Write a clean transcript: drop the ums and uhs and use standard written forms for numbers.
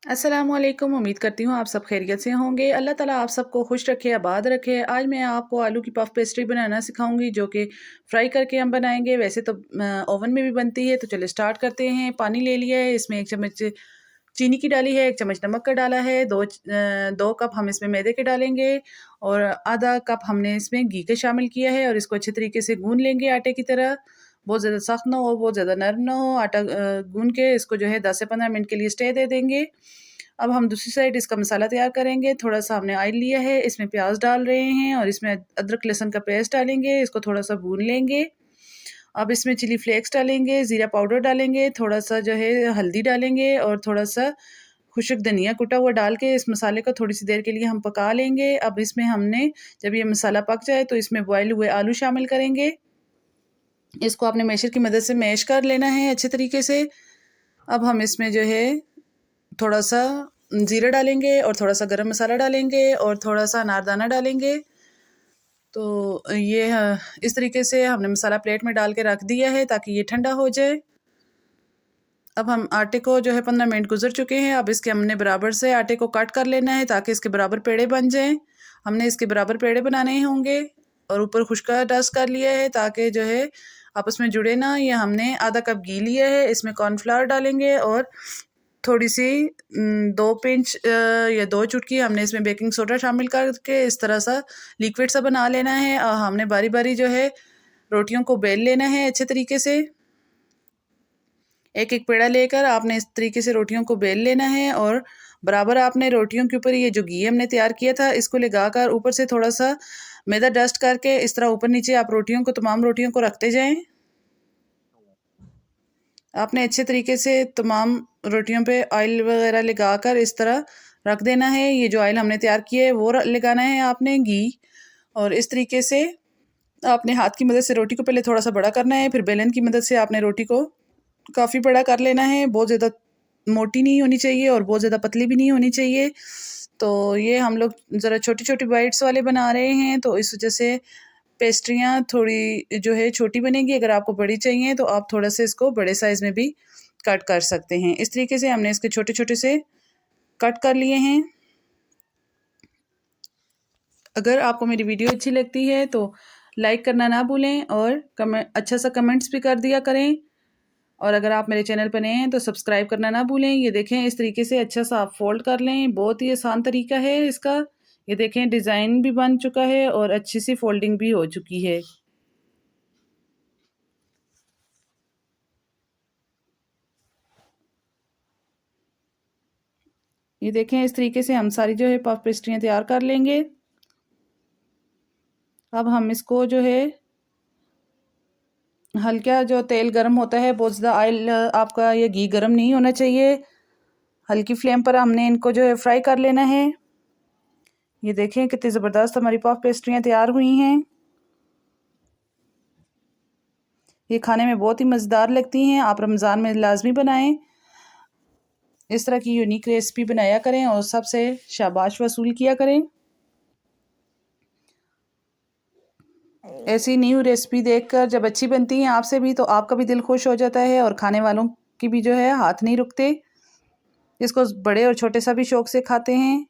अस्सलामुअलैकुम। उम्मीद करती हूँ आप सब खैरियत से होंगे। अल्लाह ताला आप सबको खुश रखे, आबाद रखे। आज मैं आपको आलू की पफ पेस्ट्री बनाना सिखाऊंगी, जो कि फ्राई करके हम बनाएंगे। वैसे तो ओवन में भी बनती है। तो चलो स्टार्ट करते हैं। पानी ले लिया है, इसमें 1 चम्मच चीनी की डाली है, 1 चम्मच नमक का डाला है, 2 कप हम इसमें मैदे के डालेंगे और आधा कप हमने इसमें घी का शामिल किया है। और इसको अच्छे तरीके से गून लेंगे आटे की तरह। बहुत ज़्यादा सख्त ना हो, बहुत ज़्यादा नरम ना हो। आटा गून के इसको जो है 10 से 15 मिनट के लिए स्टे दे देंगे। अब हम दूसरी साइड इसका मसाला तैयार करेंगे। थोड़ा सा हमने ऑयल लिया है, इसमें प्याज डाल रहे हैं और इसमें अदरक लहसुन का पेस्ट डालेंगे। इसको थोड़ा सा भून लेंगे। अब इसमें चिली फ्लेक्स डालेंगे, ज़ीरा पाउडर डालेंगे, थोड़ा सा जो है हल्दी डालेंगे और थोड़ा सा खुश्क धनिया कुटा हुआ डाल के इस मसाले को थोड़ी सी देर के लिए हम पका लेंगे। अब इसमें हमने जब ये मसाला पक जाए तो इसमें बॉयल हुए आलू शामिल करेंगे। इसको आपने मैशर की मदद से मैश कर लेना है अच्छे तरीके से। अब हम इसमें जो है थोड़ा सा ज़ीरा डालेंगे और थोड़ा सा गरम मसाला डालेंगे और थोड़ा सा अनारदाना डालेंगे। तो ये इस तरीके से हमने मसाला प्लेट में डाल के रख दिया है ताकि ये ठंडा हो जाए। अब हम आटे को जो है 15 मिनट गुजर चुके हैं। अब इसके हमने बराबर से आटे को कट कर लेना है ताकि इसके बराबर पेड़े बन जाएं। हमने इसके बराबर पेड़े बनाने होंगे और ऊपर खुश्का डस्ट कर लिया है ताकि जो है आपस में जुड़े ना। ये हमने आधा कप घी लिया है, इसमें कॉर्नफ्लावर डालेंगे और थोड़ी सी 2 पिंच या 2 चुटकी हमने इसमें बेकिंग सोडा शामिल करके इस तरह सा लिक्विड सा बना लेना है। और हमने बारी बारी जो है रोटियों को बेल लेना है अच्छे तरीके से। एक एक पेड़ा लेकर आपने इस तरीके से रोटियों को बेल लेना है और बराबर आपने रोटियों के ऊपर ये जो घी हमने तैयार किया था इसको लगाकर ऊपर से थोड़ा सा मैदा डस्ट करके इस तरह ऊपर नीचे आप रोटियों को तमाम रोटियों को रखते जाएं। आपने अच्छे तरीके से तमाम रोटियों पे ऑयल वगैरह लगाकर इस तरह रख देना है। ये जो ऑयल हमने तैयार किया है वो लगाना है आपने घी। और इस तरीके से आपने हाथ की मदद से रोटी को पहले थोड़ा सा बड़ा करना है, फिर बेलन की मदद से आपने रोटी को काफ़ी बड़ा कर लेना है। बहुत ज़्यादा मोटी नहीं होनी चाहिए और बहुत ज़्यादा पतली भी नहीं होनी चाहिए। तो ये हम लोग ज़रा छोटी छोटी बाइट्स वाले बना रहे हैं, तो इस वजह से पेस्ट्रियाँ थोड़ी जो है छोटी बनेगी। अगर आपको बड़ी चाहिए तो आप थोड़ा सा इसको बड़े साइज़ में भी कट कर सकते हैं। इस तरीके से हमने इसके छोटे छोटे से कट कर लिए हैं। अगर आपको मेरी वीडियो अच्छी लगती है तो लाइक करना ना भूलें और कमेंट अच्छा सा कमेंट्स भी कर दिया करें। और अगर आप मेरे चैनल पर नए हैं तो सब्सक्राइब करना ना भूलें। ये देखें इस तरीके से अच्छा सा आप फोल्ड कर लें। बहुत ही आसान तरीका है इसका। ये देखें डिज़ाइन भी बन चुका है और अच्छी सी फोल्डिंग भी हो चुकी है। ये देखें इस तरीके से हम सारी जो है पफ पेस्ट्रियाँ तैयार कर लेंगे। अब हम इसको जो है हल्का जो तेल गर्म होता है, बहुत ज़्यादा ऑयल आपका ये घी गर्म नहीं होना चाहिए। हल्की फ्लेम पर हमने इनको जो है फ्राई कर लेना है। ये देखें कितनी ज़बरदस्त हमारी पफ पेस्ट्रियाँ तैयार हुई हैं। ये खाने में बहुत ही मज़ेदार लगती हैं। आप रमज़ान में लाजमी बनाएं। इस तरह की यूनिक रेसिपी बनाया करें और सबसे शाबाश वसूल किया करें। ऐसी न्यू रेसिपी देखकर जब अच्छी बनती हैं आपसे भी तो आपका भी दिल खुश हो जाता है और खाने वालों की भी जो है हाथ नहीं रुकते। इसको बड़े और छोटे सभी शौक से खाते हैं।